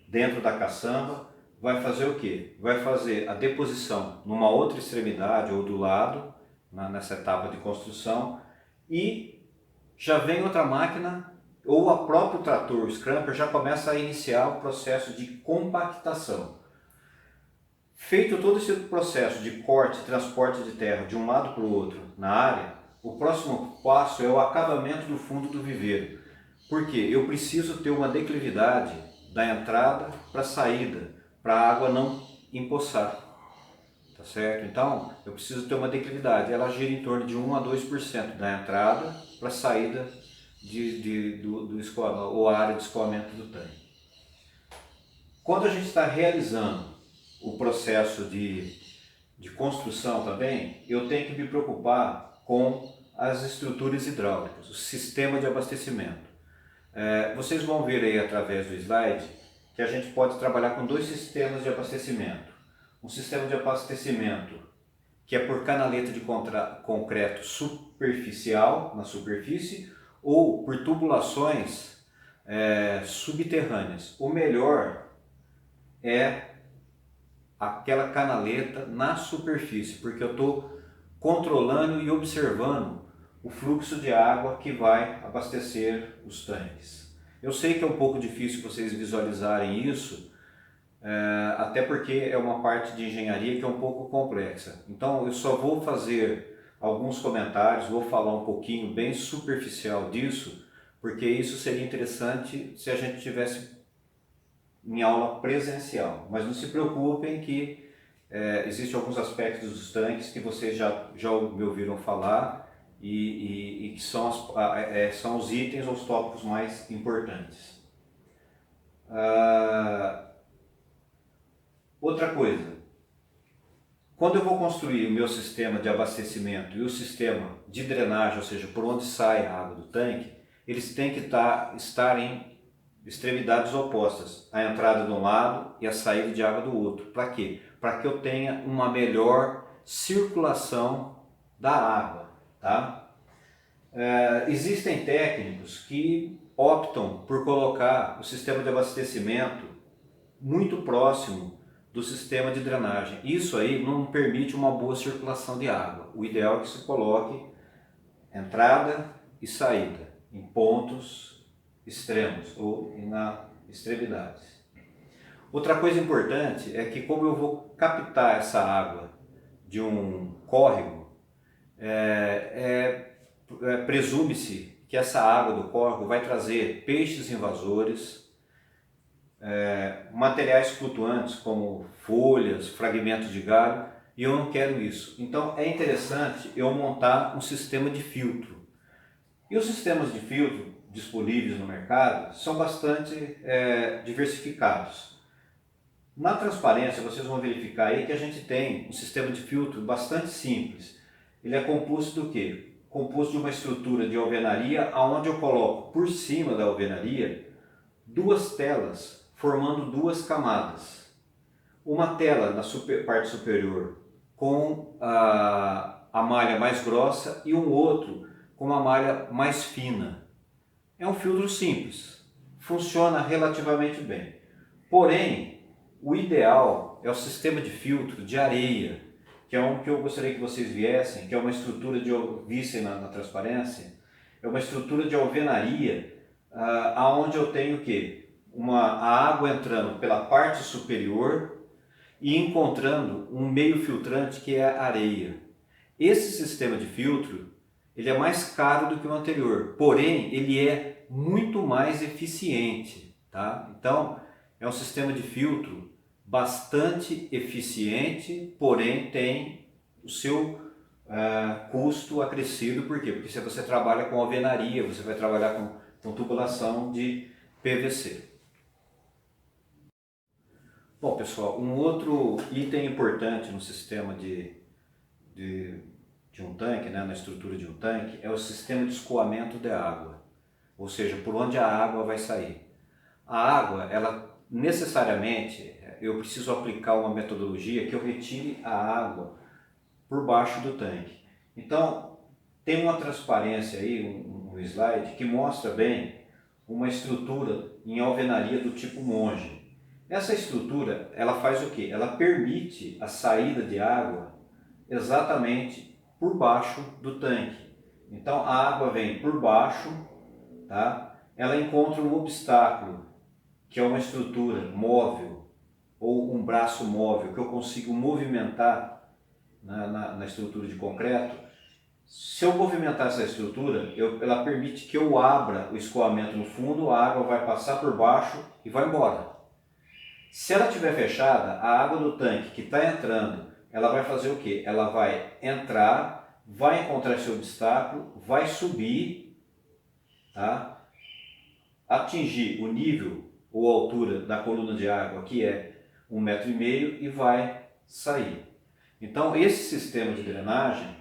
dentro da caçamba, vai fazer o quê? Vai fazer a deposição numa outra extremidade ou do lado, nessa etapa de construção, e já vem outra máquina ou o próprio trator, o scraper, já começa a iniciar o processo de compactação. Feito todo esse processo de corte e transporte de terra de um lado para o outro na área, o próximo passo é o acabamento do fundo do viveiro. Porque eu preciso ter uma declividade da entrada para a saída, para a água não empoçar, tá certo? Então, eu preciso ter uma declividade, ela gira em torno de 1 a 2% da entrada para a saída do escoamento, ou a área de escoamento do tanque. Quando a gente está realizando o processo de construção também, eu tenho que me preocupar com as estruturas hidráulicas, o sistema de abastecimento. Vocês vão ver aí através do slide que a gente pode trabalhar com dois sistemas de abastecimento. Um sistema de abastecimento que é por canaleta de concreto superficial, na superfície, ou por tubulações subterrâneas. O melhor é aquela canaleta na superfície, porque eu estou controlando e observando o fluxo de água que vai abastecer os tanques. Eu sei que é um pouco difícil vocês visualizarem isso, até porque é uma parte de engenharia que é um pouco complexa. Então eu só vou fazer alguns comentários, vou falar um pouquinho bem superficial disso, porque isso seria interessante se a gente tivesse em aula presencial. Mas não se preocupem que existem alguns aspectos dos tanques que vocês já me ouviram falar e que são os itens ou os tópicos mais importantes. Outra coisa, quando eu vou construir o meu sistema de abastecimento e o sistema de drenagem, ou seja, por onde sai a água do tanque, eles têm que estar em extremidades opostas, a entrada de um lado e a saída de água do outro. Para quê? Para que eu tenha uma melhor circulação da água, tá? Existem técnicos que optam por colocar o sistema de abastecimento muito próximo do sistema de drenagem. Isso aí não permite uma boa circulação de água. O ideal é que se coloque entrada e saída em pontos extremos ou nas extremidades. Outra coisa importante é que, como eu vou captar essa água de um córrego, presume-se que essa água do córrego vai trazer peixes invasores, materiais flutuantes como folhas, fragmentos de galho, e eu não quero isso. Então é interessante eu montar um sistema de filtro. E os sistemas de filtro disponíveis no mercado são bastante diversificados. Na transparência vocês vão verificar aí que a gente tem um sistema de filtro bastante simples. Ele é composto do quê? Composto de uma estrutura de alvenaria, onde eu coloco por cima da alvenaria duas telas formando duas camadas. Uma tela na parte superior com a malha mais grossa e um outro com uma malha mais fina. É um filtro simples, funciona relativamente bem. Porém, o ideal é o sistema de filtro de areia, que é um que eu gostaria que vocês viessem, que é uma estrutura vissem na transparência, é uma estrutura de alvenaria, aonde eu tenho o quê? A água entrando pela parte superior e encontrando um meio filtrante que é a areia. Esse sistema de filtro ele é mais caro do que o anterior, porém ele é muito mais eficiente, tá? Então é um sistema de filtro bastante eficiente, porém tem o seu custo acrescido. Por quê? Porque se você trabalha com alvenaria, você vai trabalhar com tubulação de PVC. Bom, pessoal, um outro item importante no sistema de um tanque, né, na estrutura de um tanque, é o sistema de escoamento de água, ou seja, por onde a água vai sair. A água, ela necessariamente, eu preciso aplicar uma metodologia que eu retire a água por baixo do tanque. Então, tem uma transparência aí, um slide, que mostra bem uma estrutura em alvenaria do tipo monge. Essa estrutura, ela faz o quê? Ela permite a saída de água exatamente por baixo do tanque. Então a água vem por baixo, tá? Ela encontra um obstáculo, que é uma estrutura móvel ou um braço móvel que eu consigo movimentar na estrutura de concreto. Se eu movimentar essa estrutura, ela permite que eu abra o escoamento no fundo, a água vai passar por baixo e vai embora. Se ela estiver fechada, a água do tanque que está entrando, ela vai fazer o quê? Ela vai entrar, vai encontrar esse obstáculo, vai subir, tá? Atingir o nível ou altura da coluna de água, que é 1,5 m, e vai sair. Então esse sistema de drenagem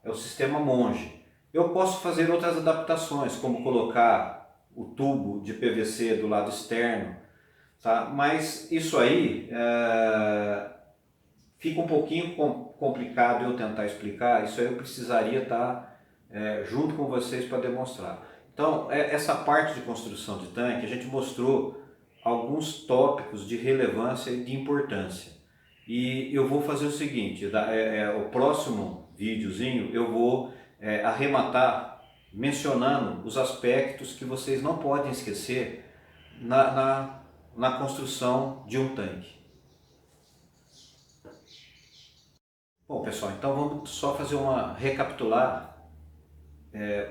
é o sistema monge. Eu posso fazer outras adaptações, como colocar o tubo de PVC do lado externo, tá? Mas isso aí fica um pouquinho complicado eu tentar explicar. Isso aí eu precisaria estar junto com vocês para demonstrar. Então, essa parte de construção de tanque, a gente mostrou alguns tópicos de relevância e de importância. E eu vou fazer o seguinte, o próximo videozinho eu vou arrematar mencionando os aspectos que vocês não podem esquecer na construção de um tanque. Bom, pessoal, então vamos só fazer recapitular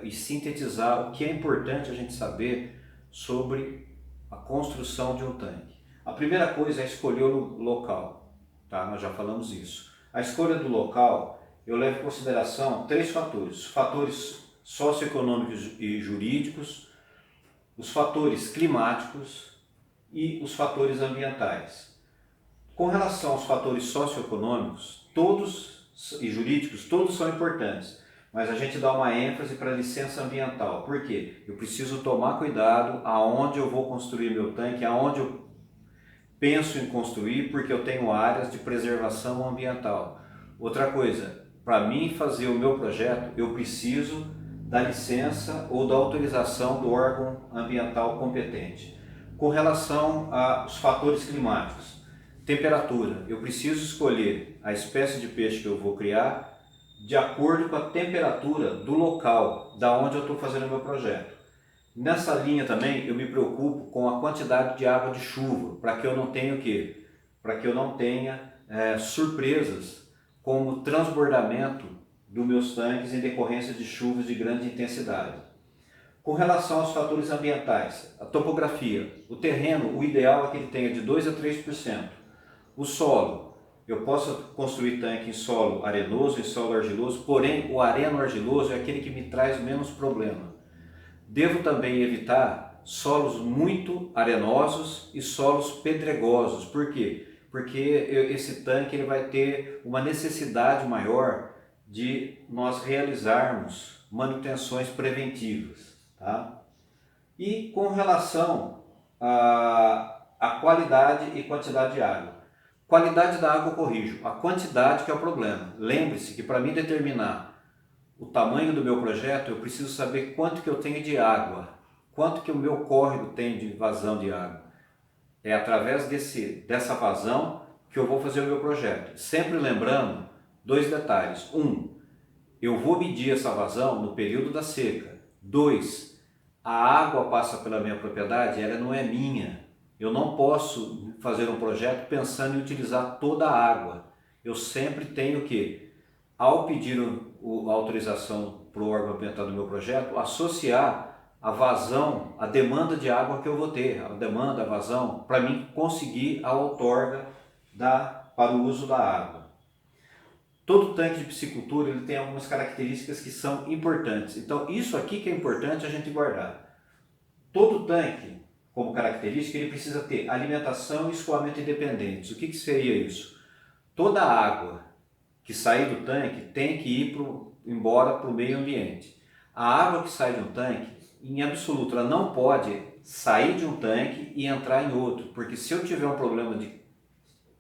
e sintetizar o que é importante a gente saber sobre a construção de um tanque. A primeira coisa é escolher o local, tá? Nós já falamos isso. A escolha do local, eu levo em consideração 3 fatores: fatores socioeconômicos e jurídicos, os fatores climáticos e os fatores ambientais. Com relação aos fatores socioeconômicos, e jurídicos, todos são importantes, mas a gente dá uma ênfase para a licença ambiental. Por quê? Eu preciso tomar cuidado aonde eu vou construir meu tanque, aonde eu penso em construir, porque eu tenho áreas de preservação ambiental. Outra coisa, para mim fazer o meu projeto, eu preciso da licença ou da autorização do órgão ambiental competente. Com relação aos fatores climáticos, temperatura, eu preciso escolher a espécie de peixe que eu vou criar de acordo com a temperatura do local, da onde eu estou fazendo o meu projeto. Nessa linha também eu me preocupo com a quantidade de água de chuva, para que eu não tenha o quê? Para que eu não tenha surpresas como transbordamento dos meus tanques em decorrência de chuvas de grande intensidade. Com relação aos fatores ambientais, a topografia, o terreno, o ideal é que ele tenha de 2 a 3%. O solo, eu posso construir tanque em solo arenoso, em solo argiloso, porém o areno-argiloso é aquele que me traz menos problema. Devo também evitar solos muito arenosos e solos pedregosos. Por quê? Porque esse tanque ele vai ter uma necessidade maior de nós realizarmos manutenções preventivas. Tá? E com relação à qualidade e quantidade de água. Qualidade da água eu corrijo, a quantidade que é o problema. Lembre-se que para mim determinar o tamanho do meu projeto, eu preciso saber quanto que eu tenho de água, quanto que o meu córrego tem de vazão de água. É através dessa vazão que eu vou fazer o meu projeto. Sempre lembrando 2 detalhes. 1, eu vou medir essa vazão no período da seca. 2, a água passa pela minha propriedade, ela não é minha. Eu não posso fazer um projeto pensando em utilizar toda a água. Eu sempre tenho que, ao pedir a autorização para o órgão ambiental do meu projeto, associar a vazão, a demanda de água que eu vou ter, a demanda, a vazão, para mim conseguir a outorga para o uso da água. Todo tanque de piscicultura ele tem algumas características que são importantes. Então isso aqui que é importante a gente guardar. Todo tanque, como característica, ele precisa ter alimentação e escoamento independentes. O que seria isso? Toda a água que sair do tanque tem que ir embora para o meio ambiente. A água que sai de um tanque, em absoluto, ela não pode sair de um tanque e entrar em outro, porque se eu tiver um problema de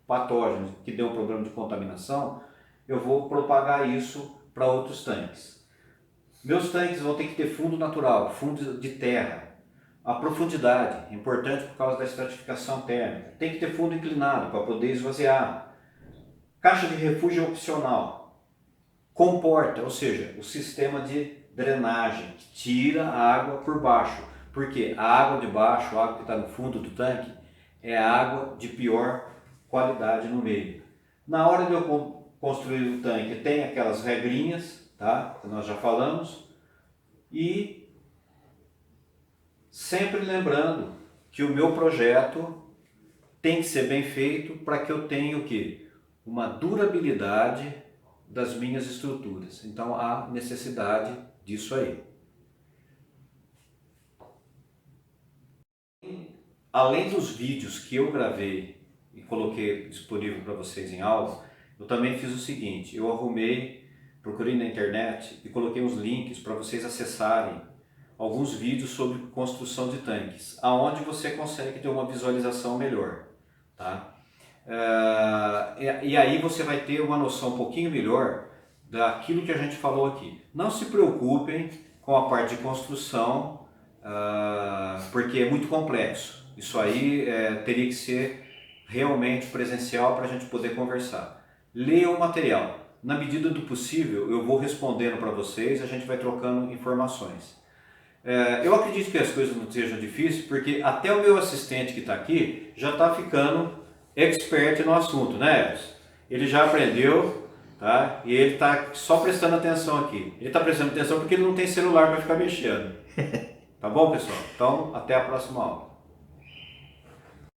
patógenos, que dê um problema de contaminação, eu vou propagar isso para outros tanques. Meus tanques vão ter que ter fundo natural, fundo de terra. A profundidade, importante por causa da estratificação térmica. Tem que ter fundo inclinado para poder esvaziar. Caixa de refúgio opcional. Comporta, ou seja, o sistema de drenagem que tira a água por baixo. Porque a água de baixo, a água que está no fundo do tanque, é a água de pior qualidade no meio. Na hora de eu construir o tanque, tem aquelas regrinhas, tá? Que nós já falamos. E sempre lembrando que o meu projeto tem que ser bem feito para que eu tenha o quê? Uma durabilidade das minhas estruturas. Então há necessidade disso aí. Além dos vídeos que eu gravei e coloquei disponível para vocês em aula, eu também fiz o seguinte, eu procurei na internet e coloquei uns links para vocês acessarem alguns vídeos sobre construção de tanques, aonde você consegue ter uma visualização melhor, tá? E aí você vai ter uma noção um pouquinho melhor daquilo que a gente falou aqui. Não se preocupem com a parte de construção, porque é muito complexo. Isso aí teria que ser realmente presencial para a gente poder conversar. Leia o material. Na medida do possível, eu vou respondendo para vocês, a gente vai trocando informações. Eu acredito que as coisas não sejam difíceis, porque até o meu assistente que está aqui já está ficando expert no assunto, né, Edson? Ele já aprendeu, tá? E ele está só prestando atenção aqui. Ele está prestando atenção porque ele não tem celular para ficar mexendo. Tá bom, pessoal? Então, até a próxima aula.